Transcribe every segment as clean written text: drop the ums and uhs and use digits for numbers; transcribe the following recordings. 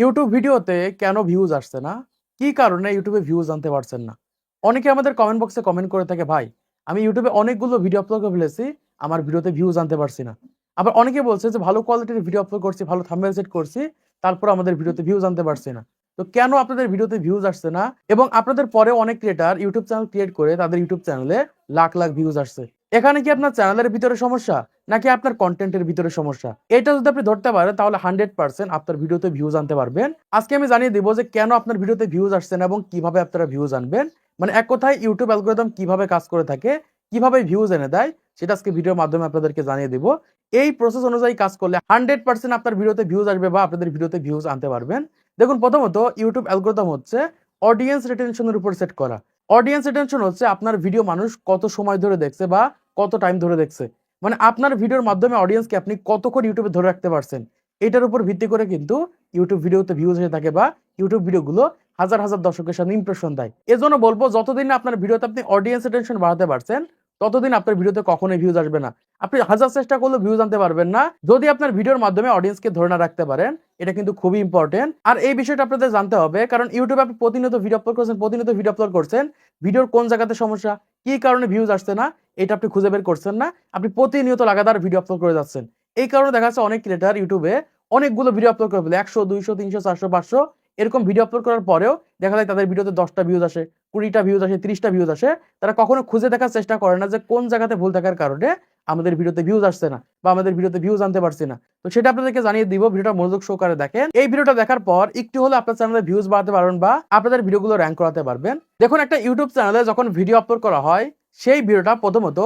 YouTube ভিডিওতে কেন views আসছে না? কি কারণে ইউটিউবে ভিউজ আনতে পারছেন না? অনেকে আমাদের কমেন্ট বক্সে কমেন্ট করে থাকে, "ভাই, আমি ইউটিউবে অনেকগুলো ভিডিও আপলোড করে ফেলেছি। আমার ভিডিওতে ভিউজ আনতে পারছি না।" আবার অনেকে বলছে যে, "ভালো কোয়ালিটির ভিডিও আপলোড করছি, ভালো থাম্বনেল সেট করছি। তারপর আমাদের ভিডিওতে ভিউজ আনতে পারছি না।" তো কেন আপনাদের ভিডিওতে ভিউজ আসছে না? এবং আপনাদের পরেও অনেক ক্রিয়েটর ইউটিউব চ্যানেল ক্রিয়েট করে তাদের ইউটিউব চ্যানেলে লাখ, লাখ ভিউজ আসছে। এখানে কি আপনার চ্যানেলের ভিতরে সমস্যা? নাকি আপনার কনটেন্টের ভিতরে সমস্যা? এটা যদি আপনি ধরতে পারেন তাহলে 100% আপনার ভিডিওতে ভিউজ আনতে পারবেন। আজকে আমি জানিয়ে দিব যে কেন আপনার ভিডিওতে ভিউজ আসছে না এবং কিভাবে আপনারা ভিউজ আনবেন। মানে এক কথায় ইউটিউব অ্যালগরিদম কিভাবে কাজ করে থাকে, কিভাবে ভিউজ এনে দেয় সেটা আজকে ভিডিওর মাধ্যমে আপনাদেরকে জানিয়ে দিব। এই প্রসেস অনুযায়ী কাজ করলে 100% আপনার ভিডিওতে ভিউজ আসবে বা আপনাদের ভিডিওতে ভিউজ আনতে পারবেন। দেখুন, প্রথমত ইউটিউব অ্যালগরিদম হচ্ছে অডিয়েন্স রিটেনশনের উপর সেট করা। অডিয়েন্স রিটেনশন হচ্ছে আপনার ভিডিও মানুষ কত সময় ধরে দেখছে বা কত টাইম ধরে দেখছে। মানে আপনার ভিডিওর মাধ্যমে অডিয়েন্সকে আপনি কতক্ষণ ইউটিউবে ধরে রাখতে পারছেন, এটার উপর ভিত্তি করে কিন্তু ইউটিউব ভিডিওতে ভিউজ হয়ে থাকে বা ইউটিউব ভিডিওগুলো হাজার হাজার দর্শকের সামনে ইমপ্রেশন দেয়। এজন্য বলবো, যতদিন না আপনার ভিডিওতে আপনি অডিয়েন্স অ্যাটেনশন বাড়াতে পারছেন, ততদিন আপনার ভিডিওতে কখনোই ভিউজ আসবে না। আপনি হাজার চেষ্টা করলেও ভিউজ আনতে পারবেন না যদি আপনার ভিডিওর মাধ্যমে অডিয়েন্সকে ধরে না রাখতে পারেন। এটা কিন্তু খুবই ইম্পর্টেন্ট। আর এই বিষয়টা আপনাদের জানতে হবে, কারণ ইউটিউবে আপনি প্রতিনিয়ত ভিডিও আপলোড করছেন, ভিডিওর কোন জায়গাতে সমস্যা, কি কারণে ভিউজ আসছে না, এটা আপনি খুঁজে বের করছেন না। আপনি প্রতিনিয়ত লাগাতার ভিডিও আপলোড করে যাচ্ছেন। এই কারণে দেখা যাচ্ছে অনেক ক্রিয়েটর ইউটিউবে অনেকগুলো ভিডিও আপলোড করে ফেলে, 100, 200, 300, 400, 500 এরকম ভিডিও আপলোড করার পরেও দেখা যায় তাদের ভিডিওতে 10টা ভিউজ আসে, 20টা ভিউজ আসে, 30টা ভিউজ আসে। তারা কখনো খুঁজে দেখার চেষ্টা করে না যে কোন জায়গাতে ভুল থাকার কারণে আমাদের ভিডিওতে ভিউজ আসছে না বা আমাদের ভিডিওতে ভিউজ আনতে পারছি না। তো সেটা আপনাদেরকে জানিয়ে দিব। ভিডিওটা মনোযোগ সহকারে দেখেন। এই ভিডিওটা দেখার পর একটু হলে আপনার চ্যানেলে ভিউজ বাড়াতে পারবেন বা আপনাদের ভিডিওগুলো র‍্যাঙ্ক করাতে পারবেন। দেখুন, একটা ইউটিউব চ্যানেলে যখন ভিডিও আপলোড করা হয়, সেই ভিডিওটা প্রথমত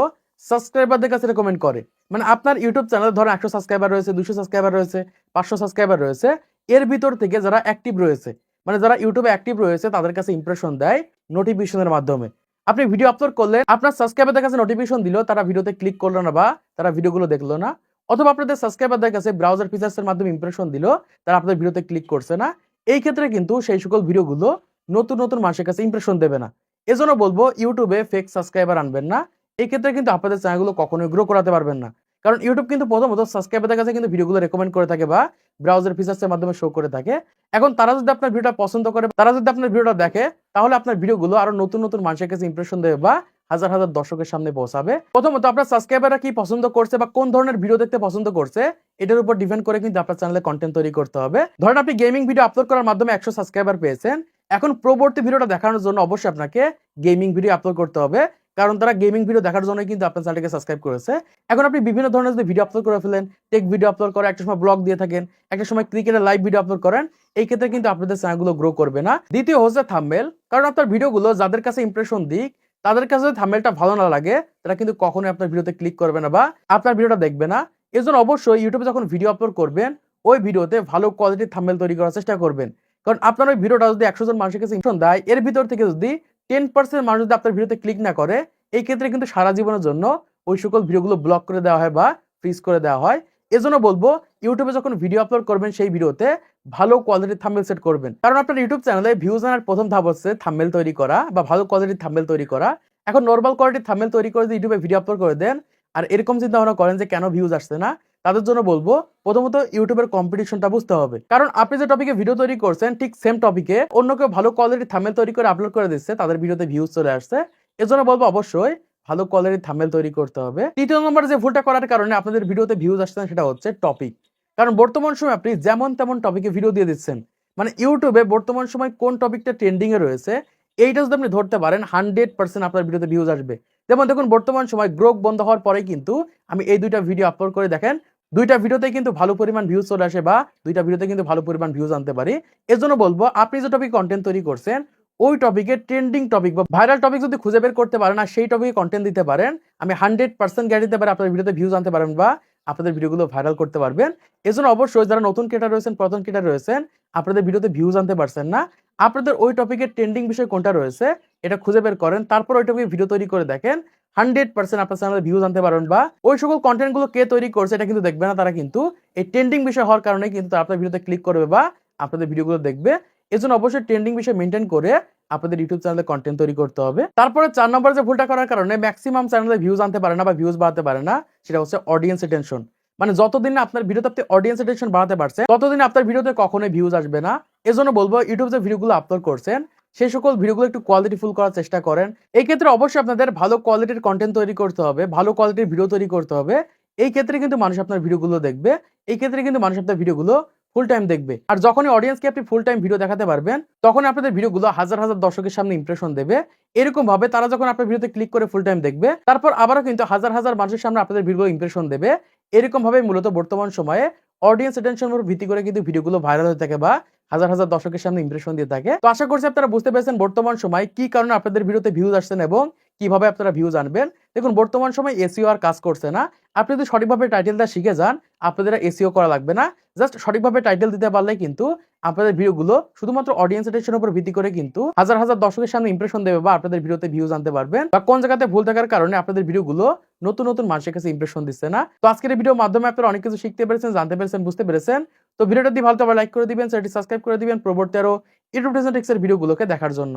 সাবস্ক্রাইবারদের কাছে রেকমেন্ড করে। মানে আপনার ইউটিউব চ্যানেলে ধরেন 100 সাবস্ক্রাইবার রয়েছে, 200 সাবস্ক্রাইবার রয়েছে, 500 সাবস্ক্রাইবার রয়েছে। এর ভিতর থেকে যারা অ্যাক্টিভ রয়েছে, মানে যারা ইউটিউবে অ্যাক্টিভ রয়েছে, তাদের কাছে ইমপ্রেশন দেয় নোটিফিকেশনের মাধ্যমে। আপনি ভিডিও আপলোড করলে আপনার সাবস্ক্রাইবারদের কাছে নোটিফিকেশন দিল, তারা ভিডিওতে ক্লিক করলো না বা তারা ভিডিওগুলো দেখলো না। অথবা আপনাদের সাবস্ক্রাইবারদের কাছে ব্রাউজার ফিচার্সের মাধ্যমে ইমপ্রেশন দিল, তারা আপনাদের ভিডিওতে ক্লিক করছে না। এই ক্ষেত্রে কিন্তু সেই সকল ভিডিওগুলো নতুন নতুন মানুষের কাছে ইমপ্রেশন দেবে না। এজন্য বলবো, ইউটিউবে ফেক সাবস্ক্রাইবার আনবেন না। এই ক্ষেত্রে কিন্তু আপনাদের চ্যানেলগুলো কখনোই গ্রো করাতে পারবেন না। কারণ ইউটিউব কিন্তু প্রথমত সাবস্ক্রাইবারদের কাছে কিন্তু ভিডিওগুলো রেকমেন্ড করে থাকে বা ব্রাউজার ফিচার্সের মাধ্যমে শো করে থাকে। এখন তারা যদি আপনার ভিডিওটা পছন্দ করে, তারা যদি আপনার ভিডিওটা দেখে, তাহলে আপনার ভিডিওগুলো আরো নতুন নতুন মানুষের কাছে ইমপ্রেশন দেবে বা হাজার হাজার দর্শকের সামনে পৌঁছাবে। প্রথমত আপনার সাবস্ক্রাইবাররা কি পছন্দ করছে বা কোন ধরনের ভিডিও দেখতে পছন্দ করছে, এটার উপর ডিপেন্ড করে কিন্তু আপনার চ্যানেলে কন্টেন্ট তৈরি করতে হবে। ধরেন আপনি গেমিং ভিডিও আপলোড করার মাধ্যমে 100 সাবস্ক্রাইবার পেয়েছেন। এখন পরবর্তী ভিডিওটা দেখানোর জন্য অবশ্যই আপনাকে গেমিং ভিডিও আপলোড করতে হবে, কারণ তারা গেমিং ভিডিও দেখার জন্য কিন্তু আপনার চ্যানেলকে সাবস্ক্রাইব করেছে। এখন আপনি বিভিন্ন ধরনের যদি ভিডিও আপলোড করে ফেলেন, টেক ভিডিও আপলোড করেন, একটা সময় ব্লগ দিয়ে থাকেন, একটা সময় ক্রিকেটের লাইভ ভিডিও আপলোড করেন, এই ক্ষেত্রে কিন্তু আপনাদের চ্যানেলগুলো গ্রো করবে না। দ্বিতীয় হচ্ছে থাম্বনেল। কারণ আপনার ভিডিওগুলো যাদের কাছে ইমপ্রেশন দিক, তাদের কাছে যদি থাম্বনেলটা ভালো না লাগে, তারা কিন্তু কখনোই আপনার ভিডিওতে ক্লিক করবে না বা আপনার ভিডিওটা দেখবে না। এজন্য অবশ্যই ইউটিউবে যখন ভিডিও আপলোড করবেন, ওই ভিডিওতে ভালো কোয়ালিটির থাম্বনেল তৈরি করার চেষ্টা করবেন। কারণ আপনার ওই ভিডিওটা যদি 100 জন মানুষের কাছে ইমপ্রেশন দেয়, এর ভিতর থেকে যদি 10% মানুষ যদি আপনার ভিডিওতে ক্লিক না করে, এই ক্ষেত্রে কিন্তু সারা জীবনের জন্য ওই সকল ভিডিওগুলো ব্লক করে দেওয়া হয় বা ফ্রিজ করে দেওয়া হয়। এজন্য বলবো, ইউটিউবে যখন ভিডিও আপলোড করবেন, সেই ভিডিওতে ভালো কোয়ালিটির থাম্বনেল সেট করবেন। কারণ আপনার ইউটিউব চ্যানেলে ভিউজ আনার প্রথম ধাপ হচ্ছে থাম্বনেল তৈরি করা বা ভালো কোয়ালিটির থাম্বনেল তৈরি করা। এখন নরমাল কোয়ালিটির থাম্বনেল তৈরি করে যদি ইউটিউবে ভিডিও আপলোড করে দেন আর এরকম চিন্তা ভাবনা করেন যে কেন ভিউজ আসছে না, তাদের জন্য বলবো, প্রথমত ইউটিউবের কম্পিটিশনটা বুঝতে হবে। কারণ আপনি যে টপিকে ভিডিও তৈরি করছেন, ঠিক সেম টপিকে অন্য কেউ ভালো কোয়ালিটির থাম্বনেল তৈরি করে আপলোড করে দিচ্ছে, তাদের ভিডিওতে ভিউজ চলে আসছে। এজন্য বলবো অবশ্যই ভালো কোয়ালিটির থাম্বনেল তৈরি করতে হবে। তৃতীয় নম্বর যে ভুলটা করার কারণে আপনাদের ভিডিওতে ভিউজ আসছে না, সেটা হচ্ছে টপিক। কারণ বর্তমান সময় আপনি যেমন তেমন টপিকে ভিডিও দিয়ে দিচ্ছেন। মানে ইউটিউবে বর্তমান সময় কোন টপিকটা ট্রেন্ডিং এ রয়েছে, এইটা যদি আপনি ধরতে পারেন, 100% আপনার ভিডিওতে ভিউজ আসবে। যেমন দেখুন, বর্তমান সময় গ্রোক বন্ধ হওয়ার পরে কিন্তু আমি এই দুইটা ভিডিও আপলোড করে দেখেন, দুইটা ভিডিওতে কিন্তু ভালো পরিমাণ ভিউজ চলে আসে বা দুইটা ভিডিওতে কিন্তু ভালো পরিমাণ ভিউজ আনতে পারি। এজন্য বলবো, আপনি যে টপিক কন্টেন্ট তৈরি করছেন, ওই টপিকে ট্রেন্ডিং টপিক বা ভাইরাল টপিক যদি খুঁজে বের করতে পারেন আর সেই টপিকে কন্টেন্ট দিতে পারেন, আমি 100% গ্যারান্টি দিতে পারি আপনার ভিডিওতে ভিউজ আনতে পারবেন বা আপনাদের ভিডিওগুলো ভাইরাল করতে পারবেন। এজন্য অবশ্যই যারা নতুন ক্রিয়েটর রয়েছেন, পুরাতন ক্রিয়েটর রয়েছেন, আপনাদের ভিডিওতে ভিউজ আনতে পারছেন না, আপনাদের ওই টপিকের ট্রেন্ডিং বিষয় কোনটা রয়েছে এটা খুঁজে বের করেন, তারপর ওই টপিকে ভিডিও তৈরি করে দেখেন, 100% আপনার চ্যানেলে ভিউজ আনতে পারবেন বা ওই সকল কন্টেন্ট গুলো কে তৈরি করছে এটা কিন্তু দেখবে না, তারা কিন্তু এই ট্রেন্ডিং বিষয় হওয়ার কারণে কিন্তু আপনার ভিডিওতে ক্লিক করবে বা আপনাদের ভিডিওগুলো দেখবে। এজন্য অবশ্যই ট্রেন্ডিং বিষয় মেনটেন করে আপনাদের ইউটিউব চ্যানেলে কন্টেন্ট তৈরি করতে হবে। তারপরে 4 নম্বর যে ভুলটা করার কারণে ম্যাক্সিমাম চ্যানেলে ভিউজ আনতে পারে না বা ভিউজ বাড়াতে পারে না, সেটা হচ্ছে অডিয়েন্স রিটেনশন। মানে যতদিন না আপনার ভিডিওতে আপনি অডিয়েন্স অ্যাটেনশন বাড়াতে পারছেন, ততদিন আপনার ভিডিওতে কখনোই ভিউজ আসবে না। এজন্য বলবো ইউটিউব যে ভিডিওগুলো আপলোড করছেন, সেই সকল ভিডিওগুলো একটু কোয়ালিটিফুল করার চেষ্টা করেন। এই ক্ষেত্রে অবশ্যই আপনাদের ভালো কোয়ালিটির কনটেন্ট তৈরি করতে হবে, ভালো কোয়ালিটির ভিডিও তৈরি করতে হবে। এই ক্ষেত্রে কিন্তু মানুষ আপনার ভিডিওগুলো দেখবে। এই ক্ষেত্রে কিন্তু মানুষ আপনার ভিডিওগুলো ফুল টাইম দেখবে। আর যখনই অডিয়েন্সকে আপনি ফুল টাইম ভিডিও দেখাতে পারবেন, তখন আপনাদের ভিডিওগুলো হাজার হাজার দর্শকের সামনে ইমপ্রেশন দেবে। এরকম ভাবে তারা যখন আপনার ভিডিওতে ক্লিক করে ফুল টাইম দেখবে, তারপর আবারও কিন্তু হাজার হাজার মানুষের সামনে আপনাদের ভিডিও ইমপ্রেশন দেবে। এরকম ভাবে মূলত বর্তমান সময়ে অডিয়েন্স অ্যাটেনশন উপর ভিত্তি করে কিন্তু ভিডিওগুলো ভাইরাল হয়ে থাকে বা হাজার হাজার দর্শকের সামনে ইমপ্রেশন দিয়ে থাকে। তো আশা করছি আপনারা বুঝতে পেরেছেন বর্তমান সময় কি কারণে আপনাদের ভিডিওতে ভিউজ আসছেন এবং কিভাবে আপনারা ভিউজ আনবেন। দেখুন বর্তমান সময় এসইও আর কাজ করছে না। আপনি যদি সঠিকভাবে টাইটেলটা শিখে যান, আপনাদের এসইও করা লাগবে না। জাস্ট সঠিকভাবে টাইটেল দিতে পারলে কিন্তু আপনাদের ভিডিওগুলো শুধুমাত্র অডিয়েন্স অ্যাটেনশনের উপর ভিত্তি করে কিন্তু হাজার হাজার দর্শকের সামনে ইমপ্রেশন দেবে বা আপনাদের ভিডিওতে ভিউজ আনতে পারবেন। বা কোন জায়গাতে ভুল থাকার কারণে আপনাদের ভিডিওগুলো নতুন নতুন মানুষের কাছে ইমপ্রেশন দিচ্ছে না। তো আজকের এই ভিডিওর মাধ্যমে আপনারা অনেক কিছু শিখতে পেরেছেন, জানতে পেরেছেন, বুঝতে পেরেছেন। তো ভিডিওটা যদি ভালো লাগে লাইক করে দিবেন, চ্যানেলটি সাবস্ক্রাইব করে দিবেন পরবর্তী আরো ইউটিউব টিপস এর ভিডিওগুলোকে দেখার জন্য।